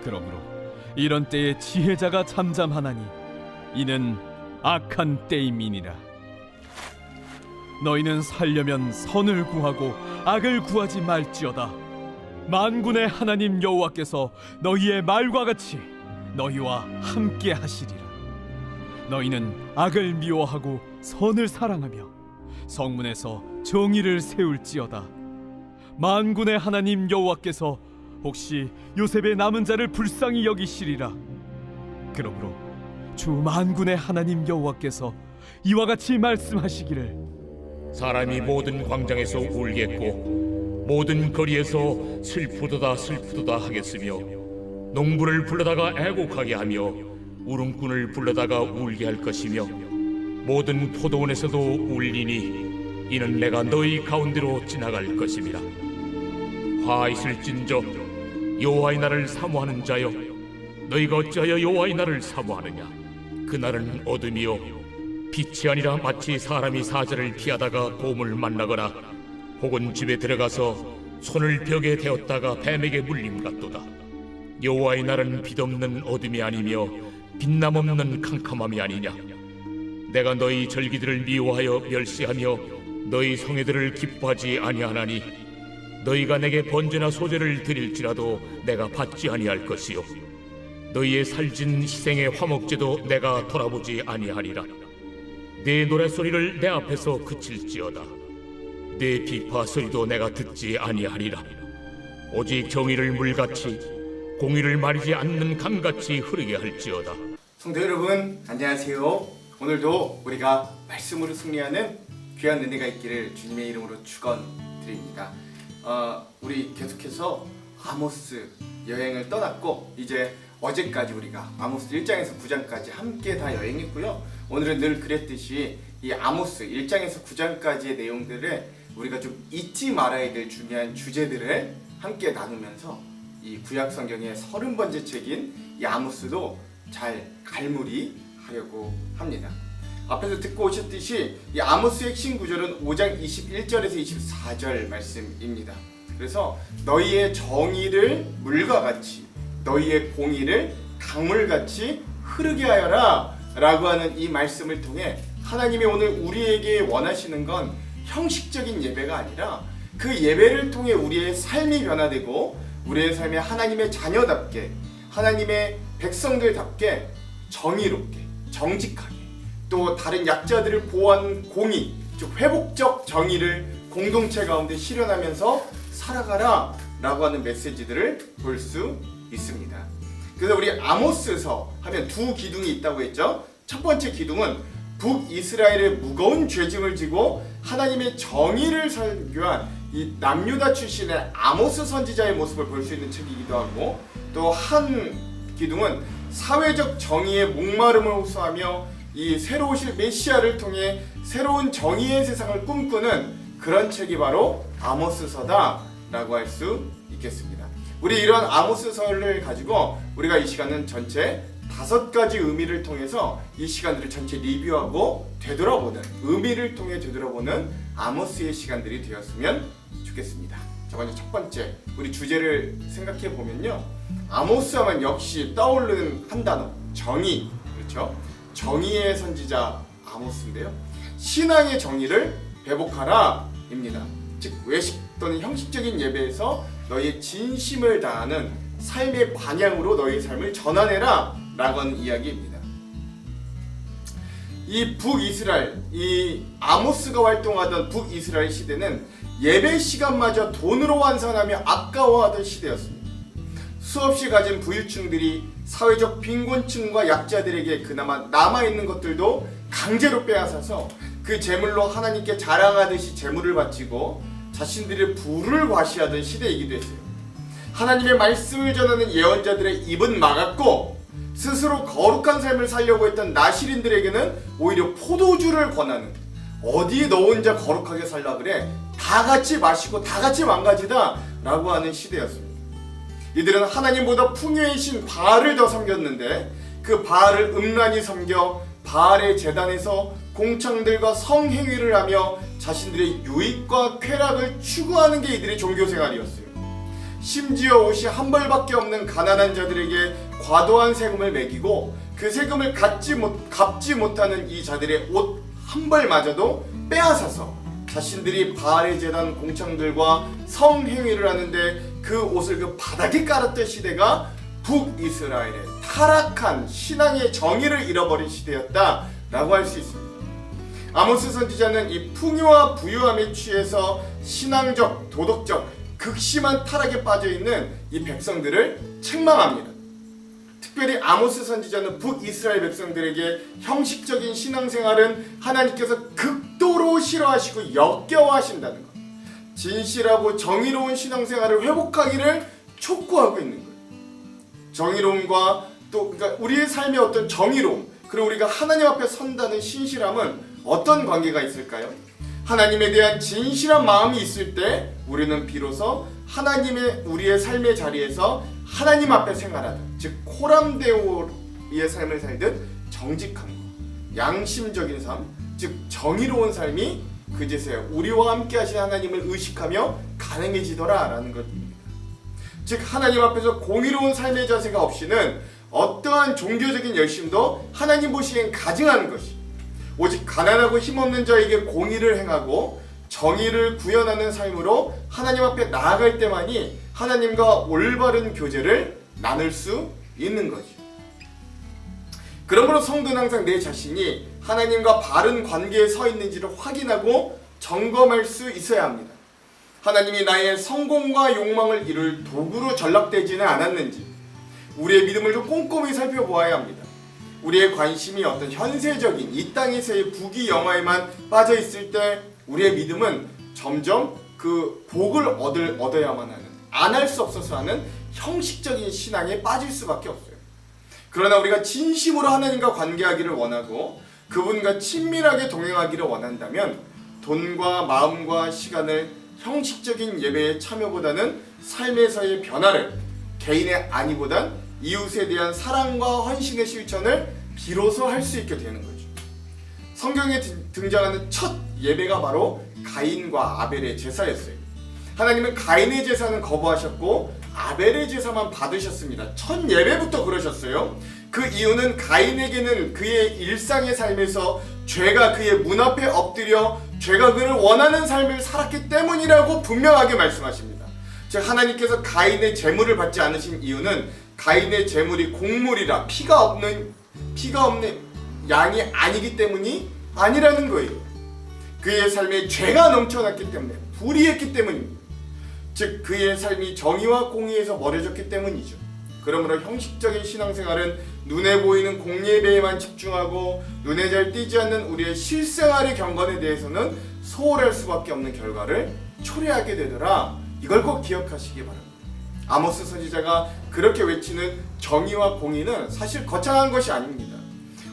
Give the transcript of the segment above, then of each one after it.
그러므로 이런 때에 지혜자가 잠잠하나니 이는 악한 때임이니라. 너희는 살려면 선을 구하고 악을 구하지 말지어다. 만군의 하나님 여호와께서 너희의 말과 같이 너희와 함께 하시리라. 너희는 악을 미워하고 선을 사랑하며 성문에서 정의를 세울지어다. 만군의 하나님 여호와께서 혹시 요셉의 남은 자를 불쌍히 여기시리라. 그러므로 주 만군의 하나님 여호와께서 이와 같이 말씀하시기를, 사람이 모든 광장에서 울겠고 모든 거리에서 슬프도다 슬프도다 하겠으며 농부를 불러다가 애곡하게 하며 울음꾼을 불러다가 울게 할 것이며 모든 포도원에서도 울리니 이는 내가 너희 가운데로 지나갈 것임이라. 화 있을진저 여호와의 날을 사모하는 자여, 너희가 어찌하여 여호와의 날을 사모하느냐? 그날은 어둠이요 빛이 아니라 마치 사람이 사자를 피하다가 곰을 만나거나 혹은 집에 들어가서 손을 벽에 대었다가 뱀에게 물림 같도다. 여호와의 날은 빛없는 어둠이 아니며 빛남 없는 캄캄함이 아니냐? 내가 너희 절기들을 미워하여 멸시하며 너희 성회들을 기뻐하지 아니하나니 너희가 내게 번제나 소제를 드릴지라도 내가 받지 아니할 것이요 너희의 살진 희생의 화목제도 내가 돌아보지 아니하리라. 내 노랫소리를 내 앞에서 그칠지어다. 내 비파 소리도 내가 듣지 아니하리라. 오직 정의를 물같이 공의를 마르지 않는 강같이 흐르게 할지어다. 성도 여러분, 안녕하세요. 오늘도 우리가 말씀으로 승리하는 귀한 은혜가 있기를 주님의 이름으로 축원드립니다. 우리 계속해서 아모스 여행을 떠났고 이제 어제까지 우리가 아모스 1장에서 9장까지 함께 다 여행했고요. 오늘은 늘 그랬듯이 이 아모스 1장에서 9장까지의 내용들을 우리가 좀 잊지 말아야 될 중요한 주제들을 함께 나누면서 이 구약 성경의 30번째 책인 이 아모스도 잘 갈무리하려고 합니다. 앞에서 듣고 오셨듯이 이 아모스의 핵심 구절은 5장 21절에서 24절 말씀입니다. 그래서 너희의 정의를 물과 같이 너희의 공의를 강물같이 흐르게 하여라 라고 하는 이 말씀을 통해 하나님이 오늘 우리에게 원하시는 건 형식적인 예배가 아니라 그 예배를 통해 우리의 삶이 변화되고 우리의 삶이 하나님의 자녀답게 하나님의 백성들답게 정의롭게 정직하게 또 다른 약자들을 보호하는 공의 즉 회복적 정의를 공동체 가운데 실현하면서 살아가라 라고 하는 메시지들을 볼 수 있습니다. 그래서 우리 아모스서 하면 두 기둥이 있다고 했죠. 첫 번째 기둥은 북이스라엘의 무거운 죄짐을 지고 하나님의 정의를 설교한 이 남유다 출신의 아모스 선지자의 모습을 볼 수 있는 책이기도 하고 또 한 기둥은 사회적 정의의 목마름을 호소하며 이 새로 오실 메시아를 통해 새로운 정의의 세상을 꿈꾸는 그런 책이 바로 아모스서다 라고 할 수 있겠습니다. 우리 이런 아모스서를 가지고 우리가 이 시간은 전체 5가지 의미를 통해서 이 시간들을 전체 리뷰하고 되돌아보는 의미를 통해 되돌아보는 아모스의 시간들이 되었으면 좋겠습니다. 자, 먼저 첫 번째 우리 주제를 생각해 보면요, 아모스 하면 역시 떠오르는 한 단어 정의. 그렇죠? 정의의 선지자 아모스인데요, 신앙의 정의를 회복하라 입니다. 즉 외식 또는 형식적인 예배에서 너희의 진심을 다하는 삶의 방향으로 너희의 삶을 전환해라 라고 하는 이야기입니다. 이 북이스라엘, 이 아모스가 활동하던 북이스라엘 시대는 예배 시간마저 돈으로 환산하며 아까워하던 시대였습니다. 수없이 가진 부유층들이 사회적 빈곤층과 약자들에게 그나마 남아있는 것들도 강제로 빼앗아서 그 재물로 하나님께 자랑하듯이 재물을 바치고 자신들의 부를 과시하던 시대이기도 했어요. 하나님의 말씀을 전하는 예언자들의 입은 막았고 스스로 거룩한 삶을 살려고 했던 나실인들에게는 오히려 포도주를 권하는, 어디 너 혼자 거룩하게 살라 그래, 다 같이 마시고 다 같이 망가지다 라고 하는 시대였습니다. 이들은 하나님보다 풍요의 신 바알을 더 섬겼는데 그 바알을 음란히 섬겨 바알의 제단에서 공창들과 성행위를 하며 자신들의 유익과 쾌락을 추구하는 게 이들의 종교생활이었어요. 심지어 옷이 한 벌밖에 없는 가난한 자들에게 과도한 세금을 매기고 그 세금을 갚지 못하는 이 자들의 옷 한 벌마저도 빼앗아서 자신들이 바알의 제단 공창들과 성행위를 하는데 그 옷을 그 바닥에 깔았던 시대가 북이스라엘의 타락한 신앙의 정의를 잃어버린 시대였다라고 할 수 있습니다. 아모스 선지자는 이 풍요와 부유함에 취해서 신앙적, 도덕적 극심한 타락에 빠져있는 이 백성들을 책망합니다. 특별히 아모스 선지자는 북이스라엘 백성들에게 형식적인 신앙생활은 하나님께서 극도로 싫어하시고 역겨워하신다는 것, 진실하고 정의로운 신앙생활을 회복하기를 촉구하고 있는 거예요. 정의로움과 또 그러니까 우리의 삶의 어떤 정의로움, 그리고 우리가 하나님 앞에 선다는 신실함은 어떤 관계가 있을까요? 하나님에 대한 진실한 마음이 있을 때 우리는 비로소 하나님의 우리의 삶의 자리에서 하나님 앞에 생활하는, 즉 코람데오의 삶을 살듯 정직한 것, 양심적인 삶, 즉 정의로운 삶이 그제서야 우리와 함께 하신 하나님을 의식하며 가능해지더라라는 것입니다. 즉 하나님 앞에서 공의로운 삶의 자세가 없이는 어떠한 종교적인 열심도 하나님 보시기엔 가증한 것이, 오직 가난하고 힘없는 자에게 공의를 행하고 정의를 구현하는 삶으로 하나님 앞에 나아갈 때만이 하나님과 올바른 교제를 나눌 수 있는 거죠. 그러므로 성도는 항상 내 자신이 하나님과 바른 관계에 서 있는지를 확인하고 점검할 수 있어야 합니다. 하나님이 나의 성공과 욕망을 이룰 도구로 전락되지는 않았는지 우리의 믿음을 좀 꼼꼼히 살펴보아야 합니다. 우리의 관심이 어떤 현세적인 이 땅에서의 부귀영화에만 빠져 있을 때 우리의 믿음은 점점 그 복을 얻어야만 하는, 안 할 수 없어서 하는 형식적인 신앙에 빠질 수밖에 없어요. 그러나 우리가 진심으로 하나님과 관계하기를 원하고 그분과 친밀하게 동행하기를 원한다면 돈과 마음과 시간을 형식적인 예배에 참여보다는 삶에서의 변화를, 개인의 안위보단 이웃에 대한 사랑과 헌신의 실천을 비로소 할 수 있게 되는 거죠. 성경에 등장하는 첫 예배가 바로 가인과 아벨의 제사였어요. 하나님은 가인의 제사는 거부하셨고 아벨의 제사만 받으셨습니다. 첫 예배부터 그러셨어요. 그 이유는 가인에게는 그의 일상의 삶에서 죄가 그의 문 앞에 엎드려 죄가 그를 원하는 삶을 살았기 때문이라고 분명하게 말씀하십니다. 즉 하나님께서 가인의 제물을 받지 않으신 이유는 가인의 제물이 곡물이라 피가 없는 양이 아니기 때문이 아니라는 거예요. 그의 삶에 죄가 넘쳐났기 때문에, 불의했기 때문입니다. 즉 그의 삶이 정의와 공의에서 멀어졌기 때문이죠. 그러므로 형식적인 신앙생활은 눈에 보이는 공예배에만 집중하고 눈에 잘 띄지 않는 우리의 실생활의 경건에 대해서는 소홀할 수밖에 없는 결과를 초래하게 되더라. 이걸 꼭 기억하시기 바랍니다. 아모스 선지자가 그렇게 외치는 정의와 공의는 사실 거창한 것이 아닙니다.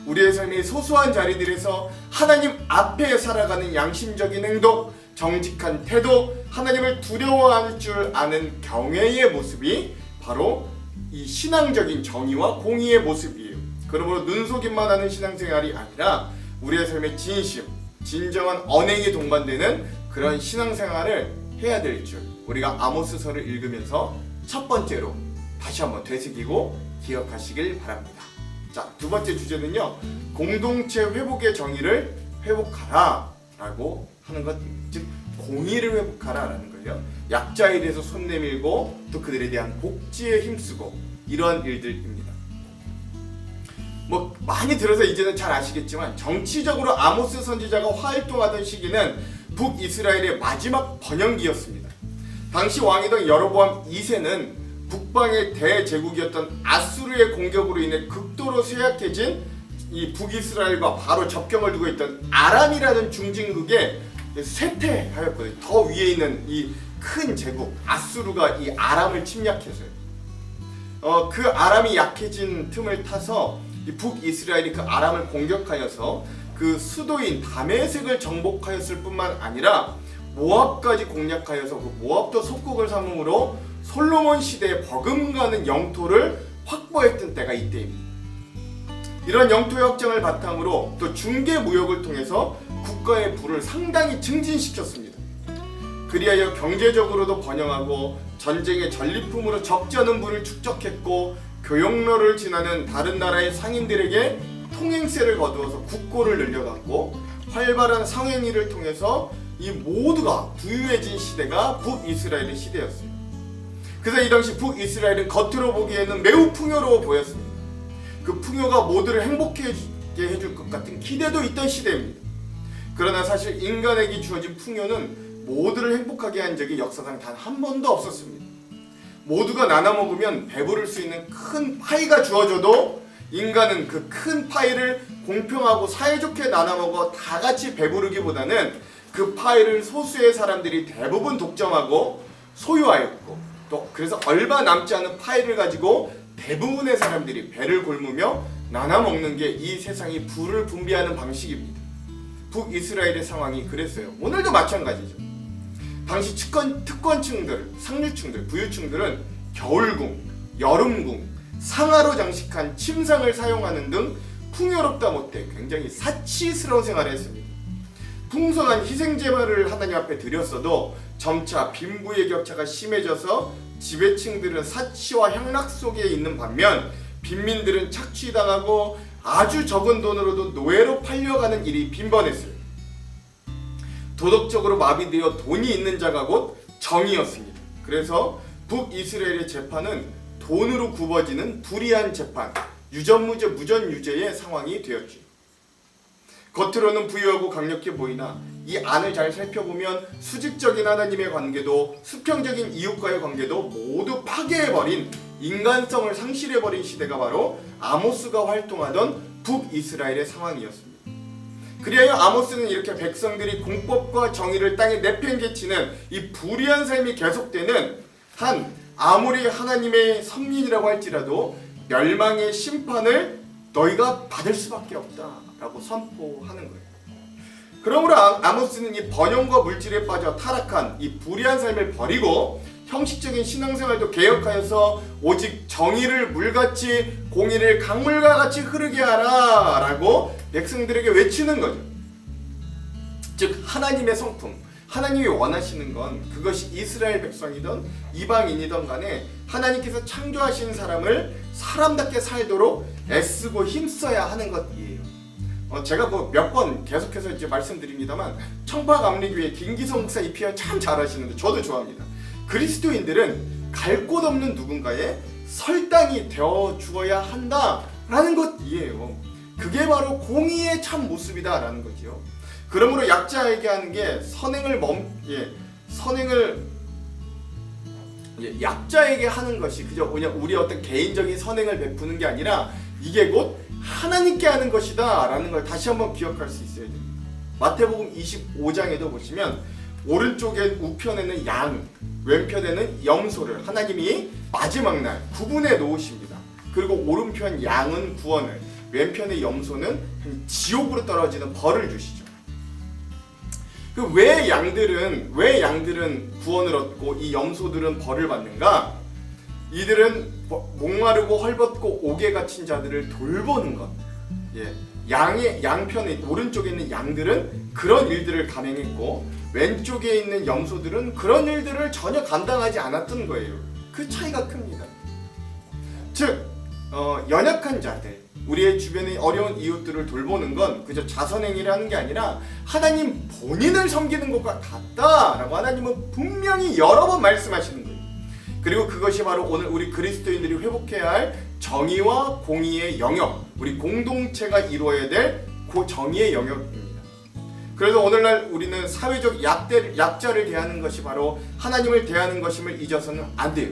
우리의 삶의 소소한 자리들에서 하나님 앞에 살아가는 양심적인 행동, 정직한 태도, 하나님을 두려워할 줄 아는 경외의 모습이 바로 이 신앙적인 정의와 공의의 모습이에요. 그러므로 눈속임만 하는 신앙생활이 아니라 우리의 삶의 진심, 진정한 언행이 동반되는 그런 신앙생활을 해야 될 줄 우리가 아모스서를 읽으면서 첫 번째로 다시 한번 되새기고 기억하시길 바랍니다. 자, 두 번째 주제는요, 공동체 회복의 정의를 회복하라 라고 하는 것, 즉 공의를 회복하라 라는 거예요. 약자에 대해서 손 내밀고 또 그들에 대한 복지에 힘쓰고 이러한 일들입니다. 뭐 많이 들어서 이제는 잘 아시겠지만 정치적으로 아모스 선지자가 활동하던 시기는 북이스라엘의 마지막 번영기였습니다. 당시 왕이던 여로보암 2세는 북방의 대제국이었던 아수르의 공격으로 인해 극도로 쇠약해진 이 북이스라엘과 바로 접경을 두고 있던 아람이라는 중진국에 쇠퇴하였거든요. 더 위에 있는 이 큰 제국 아수르가 이 아람을 침략해서요. 그 아람이 약해진 틈을 타서 이 북이스라엘이 그 아람을 공격하여서 그 수도인 다메섹을 정복하였을 뿐만 아니라 모압까지 공략하여서 그 모압도 속국을 삼음으로 솔로몬 시대에 버금가는 영토를 확보했던 때가 이때입니다. 이런 영토의 확장을 바탕으로 또 중개 무역을 통해서 국가의 부를 상당히 증진시켰습니다. 그리하여 경제적으로도 번영하고 전쟁의 전리품으로 적지 않은 부를 축적했고 교역로를 지나는 다른 나라의 상인들에게 통행세를 거두어서 국고를 늘려갔고 활발한 상행위를 통해서 이 모두가 부유해진 시대가 북이스라엘의 시대였어요. 그래서 이 당시 북이스라엘은 겉으로 보기에는 매우 풍요로워 보였습니다. 그 풍요가 모두를 행복하게 해줄 것 같은 기대도 있던 시대입니다. 그러나 사실 인간에게 주어진 풍요는 모두를 행복하게 한 적이 역사상 단 한 번도 없었습니다. 모두가 나눠 먹으면 배부를 수 있는 큰 파이가 주어져도 인간은 그 큰 파이를 공평하고 사이좋게 나눠 먹어 다 같이 배부르기보다는 그 파이를 소수의 사람들이 대부분 독점하고 소유하였고 또 그래서 얼마 남지 않은 파이를 가지고 대부분의 사람들이 배를 골무며 나눠 먹는 게 이 세상이 부를 분배하는 방식입니다. 북이스라엘의 상황이 그랬어요. 오늘도 마찬가지죠. 당시 특권층들, 상류층들, 부유층들은 겨울궁, 여름궁, 상하로 장식한 침상을 사용하는 등 풍요롭다 못해 굉장히 사치스러운 생활을 했습니다. 풍성한 희생제물을 하나님 앞에 드렸어도 점차 빈부의 격차가 심해져서 지배층들은 사치와 향락 속에 있는 반면 빈민들은 착취당하고 아주 적은 돈으로도 노예로 팔려가는 일이 빈번했어요. 도덕적으로 마비되어 돈이 있는 자가 곧 정의였습니다. 그래서 북이스라엘의 재판은 돈으로 굽어지는 불의한 재판, 유전무죄, 무전유죄의 상황이 되었죠. 겉으로는 부유하고 강력해 보이나 이 안을 잘 살펴보면 수직적인 하나님의 관계도 수평적인 이웃과의 관계도 모두 파괴해버린 인간성을 상실해버린 시대가 바로 아모스가 활동하던 북이스라엘의 상황이었습니다. 그리하여 아모스는 이렇게 백성들이 공법과 정의를 땅에 내팽개치는 이 불의한 삶이 계속되는 한 아무리 하나님의 선민이라고 할지라도 멸망의 심판을 너희가 받을 수밖에 없다라고 선포하는 거예요. 그러므로 아모스는 이 번영과 물질에 빠져 타락한 이 불의한 삶을 버리고 형식적인 신앙생활도 개혁하여서 오직 정의를 물같이 공의를 강물과 같이 흐르게 하라 라고 백성들에게 외치는 거죠. 즉 하나님의 성품, 하나님이 원하시는 건 그것이 이스라엘 백성이든 이방인이든 간에 하나님께서 창조하신 사람을 사람답게 살도록 애쓰고 힘써야 하는 것이에요. 제가 몇 번 계속해서 이제 말씀드립니다만 청파감리교회 김기성 목사 이 표현 참 잘하시는데 저도 좋아합니다. 그리스도인들은 갈 곳 없는 누군가의 설당이 되어 주어야 한다라는 것이에요. 그게 바로 공의의 참 모습이다라는 거지요. 그러므로 약자에게 하는 게 약자에게 하는 것이 그저 그냥 우리 어떤 개인적인 선행을 베푸는 게 아니라 이게 곧 하나님께 하는 것이다 라는 걸 다시 한번 기억할 수 있어야 됩니다. 마태복음 25장에도 보시면 오른쪽에 우편에는 양, 왼편에는 염소를 하나님이 마지막 날 구분해 놓으십니다. 그리고 오른편 양은 구원을, 왼편의 염소는 지옥으로 떨어지는 벌을 주시죠. 왜 양들은 구원을 얻고 이 염소들은 벌을 받는가? 이들은 목마르고 헐벗고 옥에 갇힌 자들을 돌보는 것. 양의 양편에 오른쪽에 있는 양들은 그런 일들을 감행했고 왼쪽에 있는 염소들은 그런 일들을 전혀 감당하지 않았던 거예요. 그 차이가 큽니다. 즉 연약한 자들, 우리의 주변의 어려운 이웃들을 돌보는 건 그저 자선행위를 하는 게 아니라 하나님 본인을 섬기는 것과 같다라고 하나님은 분명히 여러 번 말씀하시는 거예요. 그리고 그것이 바로 오늘 우리 그리스도인들이 회복해야 할 정의와 공의의 영역, 우리 공동체가 이루어야 될 그 정의의 영역입니다. 그래서 오늘날 우리는 사회적 약자를 대하는 것이 바로 하나님을 대하는 것임을 잊어서는 안 돼요.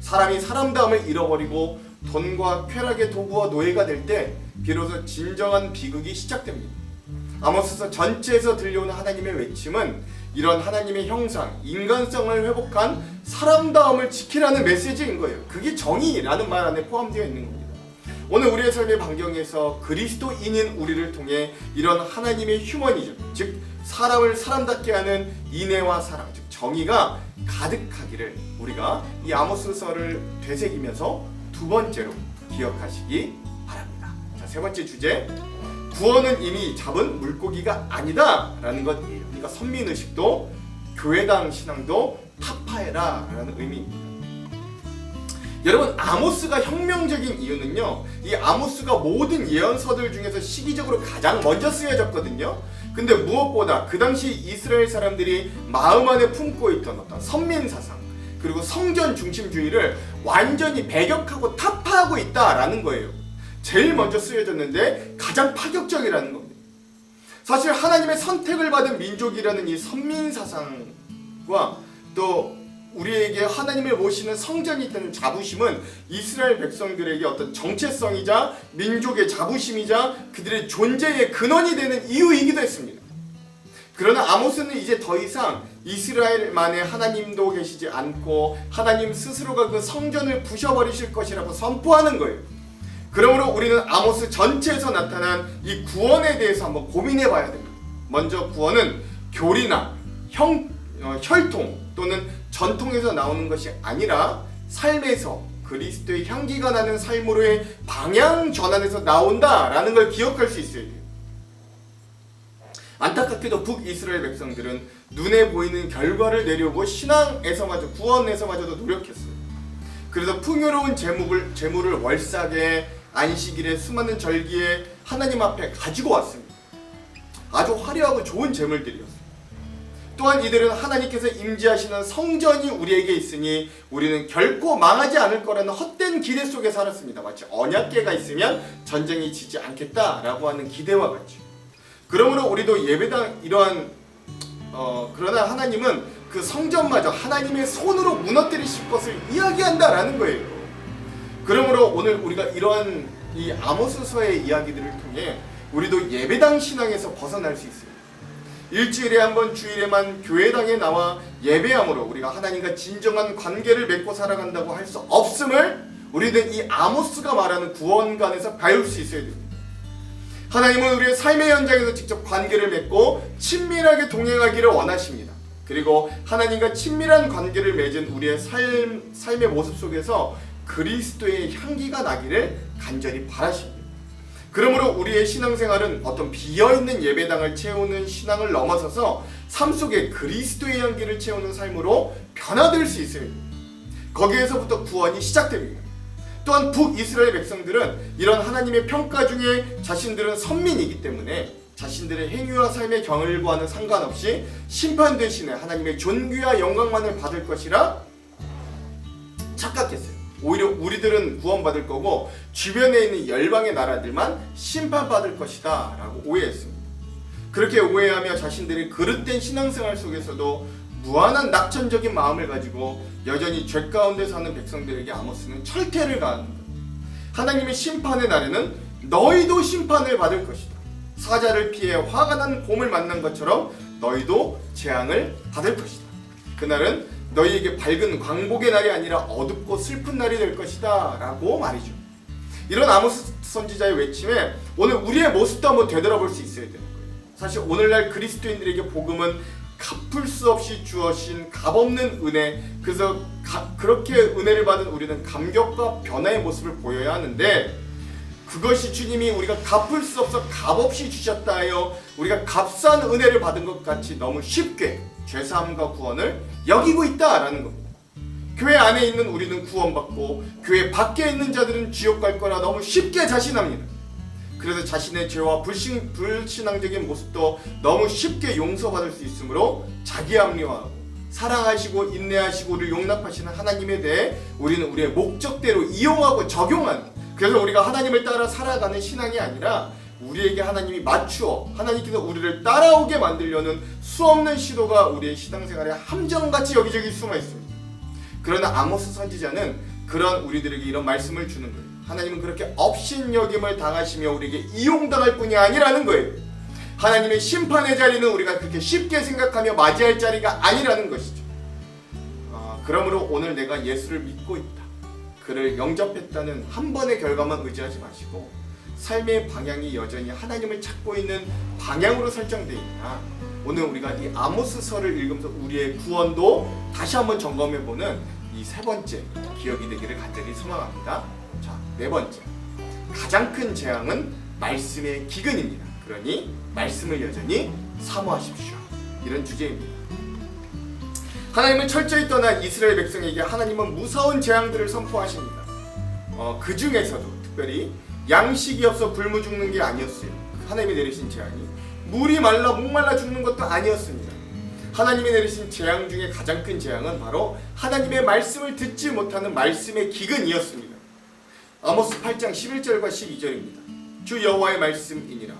사람이 사람다움을 잃어버리고 돈과 쾌락의 도구와 노예가 될 때 비로소 진정한 비극이 시작됩니다. 아모스서 전체에서 들려오는 하나님의 외침은 이런 하나님의 형상, 인간성을 회복한 사람다움을 지키라는 메시지인 거예요. 그게 정의라는 말 안에 포함되어 있는 겁니다. 오늘 우리의 삶의 반경에서 그리스도인인 우리를 통해 이런 하나님의 휴머니즘, 즉 사람을 사람답게 하는 인애와 사랑, 즉 정의가 가득하기를 우리가 이 아모스서를 되새기면서 두 번째로 기억하시기 바랍니다. 자, 세 번째 주제, 구원은 이미 잡은 물고기가 아니다 라는 것이에요. 그러니까 선민의식도 교회당 신앙도 타파해라 라는 의미입니다. 여러분, 아모스가 혁명적인 이유는요, 이 아모스가 모든 예언서들 중에서 시기적으로 가장 먼저 쓰여졌거든요. 근데 무엇보다 그 당시 이스라엘 사람들이 마음 안에 품고 있던 어떤 선민사상 그리고 성전 중심주의를 완전히 배격하고 타파하고 있다라는 거예요. 제일 먼저 쓰여졌는데 가장 파격적이라는 겁니다. 사실 하나님의 선택을 받은 민족이라는 이 선민사상과 또 우리에게 하나님을 모시는 성전이 있다는 자부심은 이스라엘 백성들에게 어떤 정체성이자 민족의 자부심이자 그들의 존재의 근원이 되는 이유이기도 했습니다. 그러나 아모스는 이제 더 이상 이스라엘만의 하나님도 계시지 않고 하나님 스스로가 그 성전을 부셔버리실 것이라고 선포하는 거예요. 그러므로 우리는 아모스 전체에서 나타난 이 구원에 대해서 한번 고민해 봐야 됩니다. 먼저 구원은 교리나 혈통 또는 전통에서 나오는 것이 아니라 삶에서 그리스도의 향기가 나는 삶으로의 방향 전환에서 나온다라는 걸 기억할 수 있어야 돼요. 안타깝게도 북이스라엘 백성들은 눈에 보이는 결과를 내려고 신앙에서마저 구원에서마저도 노력했어요. 그래서 풍요로운 재물을 월삭에 안식일에 수많은 절기에 하나님 앞에 가지고 왔습니다. 아주 화려하고 좋은 재물들이었어요. 또한 이들은 하나님께서 임재하시는 성전이 우리에게 있으니 우리는 결코 망하지 않을 거라는 헛된 기대 속에 살았습니다. 마치 언약궤가 있으면 전쟁이 지지 않겠다라고 하는 기대와 같죠. 그러므로 우리도 예배당 그러나 하나님은 그 성전마저 하나님의 손으로 무너뜨리실 것을 이야기한다라는 거예요. 그러므로 오늘 우리가 이러한 이 아모스서의 이야기들을 통해 우리도 예배당 신앙에서 벗어날 수 있습니다. 일주일에 한 번 주일에만 교회당에 나와 예배함으로 우리가 하나님과 진정한 관계를 맺고 살아간다고 할 수 없음을 우리는 이 아모스가 말하는 구원관에서 배울 수 있어야 됩니다. 하나님은 우리의 삶의 현장에서 직접 관계를 맺고 친밀하게 동행하기를 원하십니다. 그리고 하나님과 친밀한 관계를 맺은 우리의 삶의 모습 속에서 그리스도의 향기가 나기를 간절히 바라십니다. 그러므로 우리의 신앙생활은 어떤 비어있는 예배당을 채우는 신앙을 넘어서서 삶 속에 그리스도의 향기를 채우는 삶으로 변화될 수 있어요. 거기에서부터 구원이 시작됩니다. 또한 북이스라엘 백성들은 이런 하나님의 평가 중에 자신들은 선민이기 때문에 자신들의 행위와 삶의 경을과는 상관없이 심판 대신에 하나님의 존귀와 영광만을 받을 것이라 착각했어요. 오히려 우리들은 구원받을 거고 주변에 있는 열방의 나라들만 심판받을 것이다 라고 오해했습니다. 그렇게 오해하며 자신들의 그릇된 신앙생활 속에서도 무한한 낙천적인 마음을 가지고 여전히 죄 가운데 사는 백성들에게 아모스는 철퇴를 가합니다. 하나님의 심판의 날에는 너희도 심판을 받을 것이다. 사자를 피해 화가 난 곰을 만난 것처럼 너희도 재앙을 받을 것이다. 그날은 너희에게 밝은 광복의 날이 아니라 어둡고 슬픈 날이 될 것이다 라고 말이죠. 이런 아모스 선지자의 외침에 오늘 우리의 모습도 한번 되돌아볼 수 있어야 되는 거예요. 사실 오늘날 그리스도인들에게 복음은 갚을 수 없이 주어진 값없는 은혜, 그래서 그렇게 은혜를 받은 우리는 감격과 변화의 모습을 보여야 하는데 그것이 주님이 우리가 갚을 수 없어 값없이 주셨다 하여 우리가 값싼 은혜를 받은 것 같이 너무 쉽게 죄사함과 구원을 여기고 있다라는 겁니다. 교회 안에 있는 우리는 구원받고 교회 밖에 있는 자들은 지옥 갈 거라 너무 쉽게 자신합니다. 그래서 자신의 죄와 불신앙적인 모습도 너무 쉽게 용서받을 수 있으므로 자기 합리화하고 사랑하시고 인내하시고 우리를 용납하시는 하나님에 대해 우리는 우리의 목적대로 이용하고 적용하는, 그래서 우리가 하나님을 따라 살아가는 신앙이 아니라 우리에게 하나님이 맞추어 하나님께서 우리를 따라오게 만들려는 수없는 시도가 우리의 신앙생활에 함정같이 여기저기 숨어 있습니다. 그러나 아모스 선지자는 그런 우리들에게 이런 말씀을 주는 거예요. 하나님은 그렇게 업신여김을 당하시며 우리에게 이용당할 뿐이 아니라는 거예요. 하나님의 심판의 자리는 우리가 그렇게 쉽게 생각하며 맞이할 자리가 아니라는 것이죠. 그러므로 오늘 내가 예수를 믿고 있다, 그를 영접했다는 한 번의 결과만 의지하지 마시고 삶의 방향이 여전히 하나님을 찾고 있는 방향으로 설정되어 있나, 오늘 우리가 이 아모스서를 읽으면서 우리의 구원도 다시 한번 점검해보는 이 세 번째 기억이 되기를 간절히 소망합니다. 자, 네 번째, 가장 큰 재앙은 말씀의 기근입니다. 그러니 말씀을 여전히 사모하십시오. 이런 주제입니다. 하나님을 철저히 떠난 이스라엘 백성에게 하나님은 무서운 재앙들을 선포하십니다. 그 중에서도 특별히 양식이 없어 굶어 죽는 게 아니었어요. 하나님이 내리신 재앙이 물이 말라 목말라 죽는 것도 아니었습니다. 하나님이 내리신 재앙 중에 가장 큰 재앙은 바로 하나님의 말씀을 듣지 못하는 말씀의 기근이었습니다. 아모스 8장 11절과 12절입니다. 주 여호와의 말씀이니라.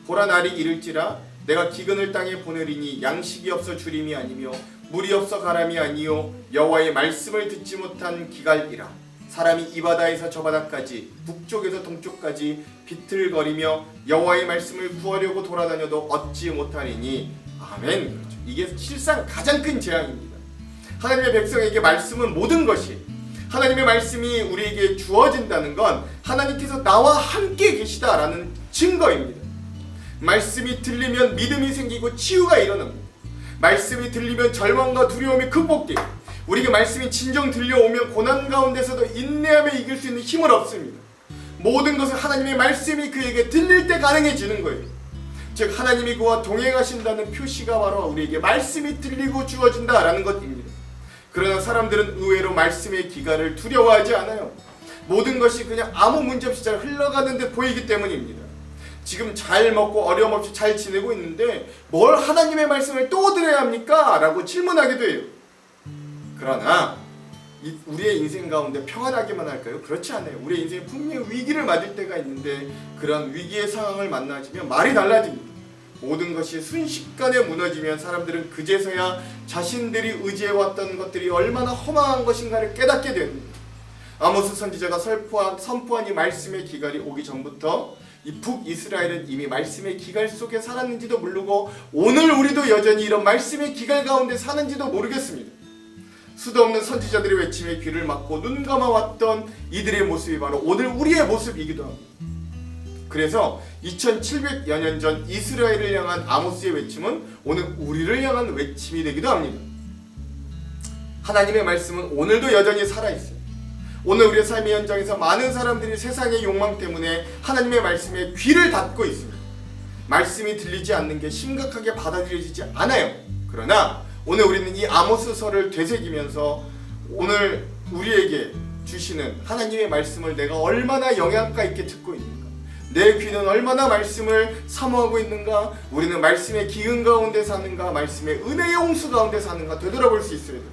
보라 날이 이를지라 내가 기근을 땅에 보내리니 양식이 없어 주림이 아니며 물이 없어 가람이 아니요 여호와의 말씀을 듣지 못한 기갈이라. 사람이 이 바다에서 저 바다까지 북쪽에서 동쪽까지 비틀거리며 여호와의 말씀을 구하려고 돌아다녀도 얻지 못하리니. 아멘. 그렇죠. 이게 실상 가장 큰 재앙입니다. 하나님의 백성에게 말씀은 모든 것이, 하나님의 말씀이 우리에게 주어진다는 건 하나님께서 나와 함께 계시다라는 증거입니다. 말씀이 들리면 믿음이 생기고 치유가 일어납니다. 말씀이 들리면 절망과 두려움이 극복되고, 우리에게 말씀이 진정 들려오면 고난 가운데서도 인내하며 이길 수 있는 힘을 얻습니다. 모든 것은 하나님의 말씀이 그에게 들릴 때 가능해지는 거예요. 즉 하나님이 그와 동행하신다는 표시가 바로 우리에게 말씀이 들리고 주어진다라는 것입니다. 그러나 사람들은 의외로 말씀의 기간을 두려워하지 않아요. 모든 것이 그냥 아무 문제 없이 잘 흘러가는 듯 보이기 때문입니다. 지금 잘 먹고 어려움 없이 잘 지내고 있는데 뭘 하나님의 말씀을 또 들어야 합니까? 라고 질문하기도 해요. 그러나 우리의 인생 가운데 평안하기만 할까요? 그렇지 않아요. 우리의 인생에 분명히 위기를 맞을 때가 있는데 그런 위기의 상황을 만나지면 말이 달라집니다. 모든 것이 순식간에 무너지면 사람들은 그제서야 자신들이 의지해왔던 것들이 얼마나 허망한 것인가를 깨닫게 됩니다. 아모스 선지자가 선포한 이 말씀의 기갈이 오기 전부터 이 북이스라엘은 이미 말씀의 기갈 속에 살았는지도 모르고 오늘 우리도 여전히 이런 말씀의 기갈 가운데 사는지도 모르겠습니다. 수도 없는 선지자들의 외침에 귀를 막고 눈 감아왔던 이들의 모습이 바로 오늘 우리의 모습이기도 합니다. 그래서 2700여 년 전 이스라엘을 향한 아모스의 외침은 오늘 우리를 향한 외침이 되기도 합니다. 하나님의 말씀은 오늘도 여전히 살아있어요. 오늘 우리의 삶의 현장에서 많은 사람들이 세상의 욕망 때문에 하나님의 말씀에 귀를 닫고 있습니다. 말씀이 들리지 않는 게 심각하게 받아들여지지 않아요. 그러나 오늘 우리는 이 아모스서를 되새기면서 오늘 우리에게 주시는 하나님의 말씀을 내가 얼마나 영양가 있게 듣고 있는가, 내 귀는 얼마나 말씀을 사모하고 있는가, 우리는 말씀의 기근 가운데 사는가, 말씀의 은혜의 홍수 가운데 사는가 되돌아볼 수 있어야 됩니다.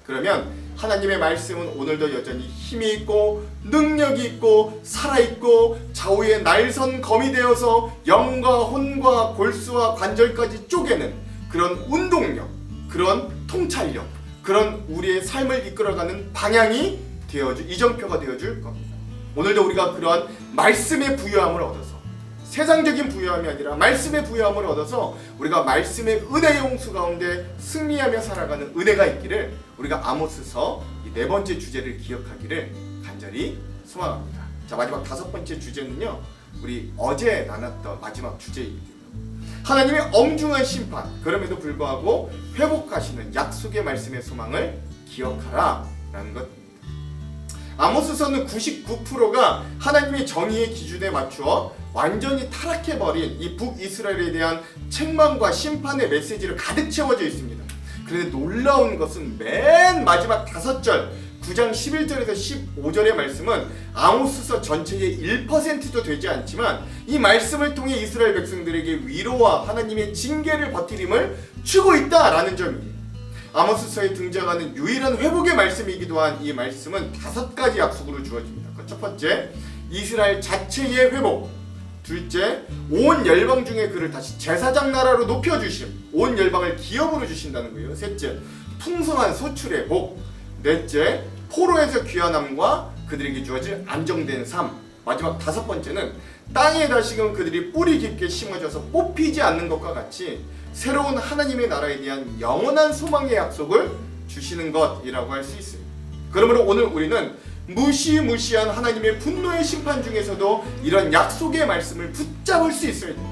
그러면 하나님의 말씀은 오늘도 여전히 힘이 있고 능력이 있고 살아있고 좌우의 날선 검이 되어서 영과 혼과 골수와 관절까지 쪼개는 그런 운동력, 그런 통찰력, 그런 우리의 삶을 이끌어가는 방향이 되어줄, 이정표가 되어줄 겁니다. 오늘도 우리가 그러한 말씀의 부유함을 얻어서, 세상적인 부유함이 아니라 말씀의 부유함을 얻어서 우리가 말씀의 은혜의 홍수 가운데 승리하며 살아가는 은혜가 있기를 우리가 아모스서 이 네 번째 주제를 기억하기를 간절히 소망합니다. 자, 마지막 다섯 번째 주제는요, 우리 어제 나눴던 마지막 주제입니다. 하나님의 엄중한 심판, 그럼에도 불구하고 회복하시는 약속의 말씀의 소망을 기억하라 라는 것입니다. 아모스서는 99%가 하나님의 정의의 기준에 맞추어 완전히 타락해버린 이 북이스라엘에 대한 책망과 심판의 메시지를 가득 채워져 있습니다. 그런데 놀라운 것은 맨 마지막 5절, 9장 11절에서 15절의 말씀은 아모스서 전체의 1%도 되지 않지만 이 말씀을 통해 이스라엘 백성들에게 위로와 하나님의 징계를 버티림을 주고 있다라는 점이에요. 아모스서에 등장하는 유일한 회복의 말씀이기도 한 이 말씀은 5가지 약속으로 주어집니다. 첫 번째, 이스라엘 자체의 회복. 둘째, 온 열방 중에 그를 다시 제사장 나라로 높여주심. 온 열방을 기업으로 주신다는 거예요. 셋째, 풍성한 소출의 복. 넷째, 포로에서 귀환함과 그들에게 주어질 안정된 삶. 마지막 5번째는 땅에 다시금 그들이 뿌리 깊게 심어져서 뽑히지 않는 것과 같이 새로운 하나님의 나라에 대한 영원한 소망의 약속을 주시는 것이라고 할 수 있어요. 그러므로 오늘 우리는 무시무시한 하나님의 분노의 심판 중에서도 이런 약속의 말씀을 붙잡을 수 있어야 됩니다.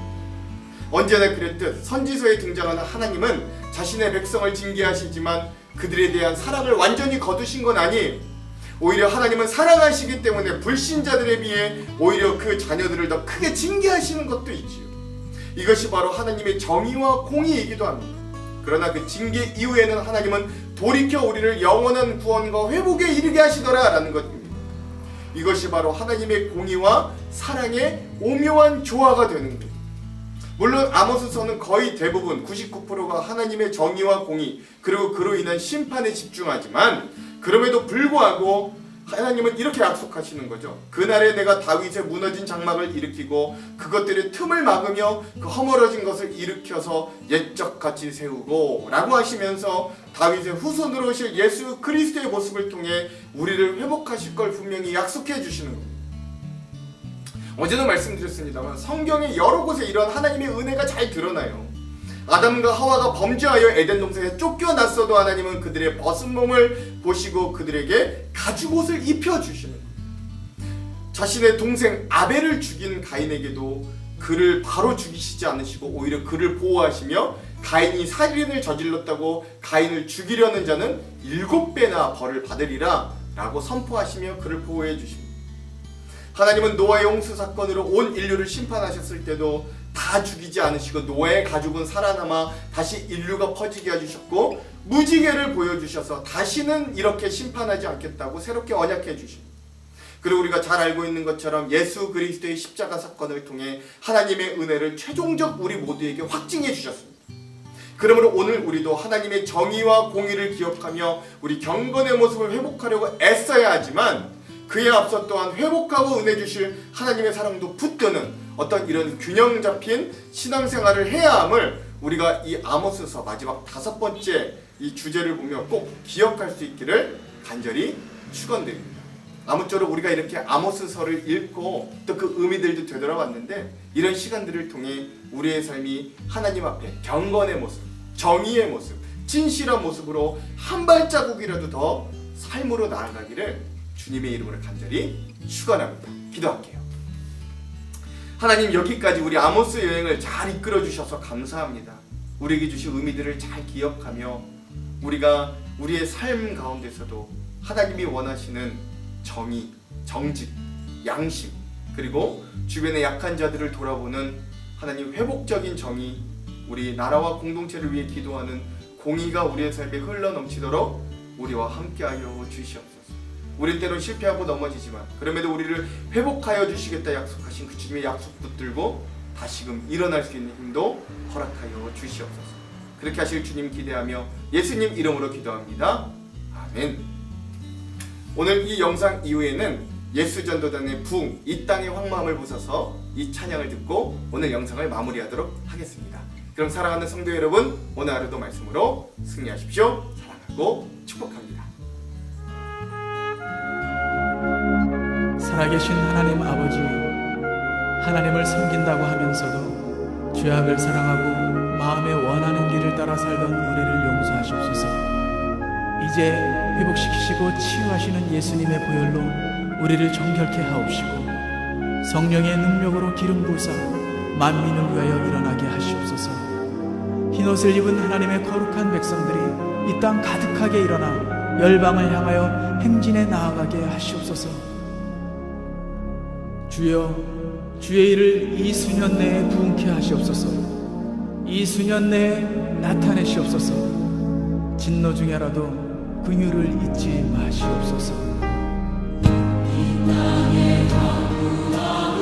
언제나 그랬듯 선지서에 등장하는 하나님은 자신의 백성을 징계하시지만 그들에 대한 사랑을 완전히 거두신 건 아니에요. 오히려 하나님은 사랑하시기 때문에 불신자들에 비해 오히려 그 자녀들을 더 크게 징계하시는 것도 있지요. 이것이 바로 하나님의 정의와 공의이기도 합니다. 그러나 그 징계 이후에는 하나님은 돌이켜 우리를 영원한 구원과 회복에 이르게 하시더라 라는 것입니다. 이것이 바로 하나님의 공의와 사랑의 오묘한 조화가 되는 거예요. 물론 아모스서는 거의 대부분 99%가 하나님의 정의와 공의 그리고 그로 인한 심판에 집중하지만 그럼에도 불구하고 하나님은 이렇게 약속하시는 거죠. 그날에 내가 다윗의 무너진 장막을 일으키고 그것들의 틈을 막으며 그 허물어진 것을 일으켜서 옛적같이 세우고 라고 하시면서 다윗의 후손으로 오실 예수 그리스도의 모습을 통해 우리를 회복하실 걸 분명히 약속해 주시는 겁니다. 어제도 말씀드렸습니다만 성경의 여러 곳에 이런 하나님의 은혜가 잘 드러나요. 아담과 하와가 범죄하여 에덴 동산에 쫓겨났어도 하나님은 그들의 벗은 몸을 보시고 그들에게 가죽옷을 입혀주시는 거예요. 자신의 동생 아벨을 죽인 가인에게도 그를 바로 죽이시지 않으시고 오히려 그를 보호하시며 가인이 살인을 저질렀다고 가인을 죽이려는 자는 7배나 벌을 받으리라 라고 선포하시며 그를 보호해 주십니다. 하나님은 노아의 홍수 사건으로 온 인류를 심판하셨을 때도 다 죽이지 않으시고 노아의 가족은 살아남아 다시 인류가 퍼지게 해주셨고 무지개를 보여주셔서 다시는 이렇게 심판하지 않겠다고 새롭게 언약해 주십니다. 그리고 우리가 잘 알고 있는 것처럼 예수 그리스도의 십자가 사건을 통해 하나님의 은혜를 최종적 우리 모두에게 확증해 주셨습니다. 그러므로 오늘 우리도 하나님의 정의와 공의를 기억하며 우리 경건의 모습을 회복하려고 애써야 하지만 그에 앞서 또한 회복하고 은혜 주실 하나님의 사랑도 붙드는 어떤 이런 균형 잡힌 신앙생활을 해야 함을 우리가 이 아모스서 마지막 5번째 이 주제를 보며 꼭 기억할 수 있기를 간절히 축원드립니다. 아무쪼록 우리가 이렇게 아모스서를 읽고 또 그 의미들도 되돌아봤는데 이런 시간들을 통해 우리의 삶이 하나님 앞에 경건의 모습, 정의의 모습, 진실한 모습으로 한 발자국이라도 더 삶으로 나아가기를 주님의 이름으로 간절히 축원합니다. 기도할게요. 하나님, 여기까지 우리 아모스 여행을 잘 이끌어 주셔서 감사합니다. 우리에게 주신 의미들을 잘 기억하며 우리가 우리의 삶 가운데서도 하나님이 원하시는 정의, 정직, 양심 그리고 주변의 약한 자들을 돌아보는 하나님 회복적인 정의, 우리 나라와 공동체를 위해 기도하는 공의가 우리의 삶에 흘러넘치도록 우리와 함께하여 주시옵소서. 우리 때론 실패하고 넘어지지만 그럼에도 우리를 회복하여 주시겠다 약속하신 그 주님의 약속 붙들고 다시금 일어날 수 있는 힘도 허락하여 주시옵소서. 그렇게 하실 주님 기대하며 예수님 이름으로 기도합니다. 아멘. 오늘 이 영상 이후에는 예수전도단의 부흥, 이 땅의 황망함을 부숴서 이 찬양을 듣고 오늘 영상을 마무리하도록 하겠습니다. 그럼 사랑하는 성도 여러분, 오늘 하루도 말씀으로 승리하십시오. 사랑하고 축복합니다. 살아계신 하나님 아버지, 하나님을 섬긴다고 하면서도 죄악을 사랑하고 마음에 원하는 길을 따라 살던 우리를 용서하시옵소서. 이제 회복시키시고 치유하시는 예수님의 보혈로 우리를 정결케 하옵시고 성령의 능력으로 기름 부으사 만민을 위하여 일어나게 하시옵소서. 흰옷을 입은 하나님의 거룩한 백성들이 이 땅 가득하게 일어나 열방을 향하여 행진에 나아가게 하시옵소서. 주여, 주의 일을 이 수년 내에 부흥케 하시옵소서. 이 수년 내에 나타내시옵소서. 진노 중에라도 긍휼을 잊지 마시옵소서. 이 땅에 거부하고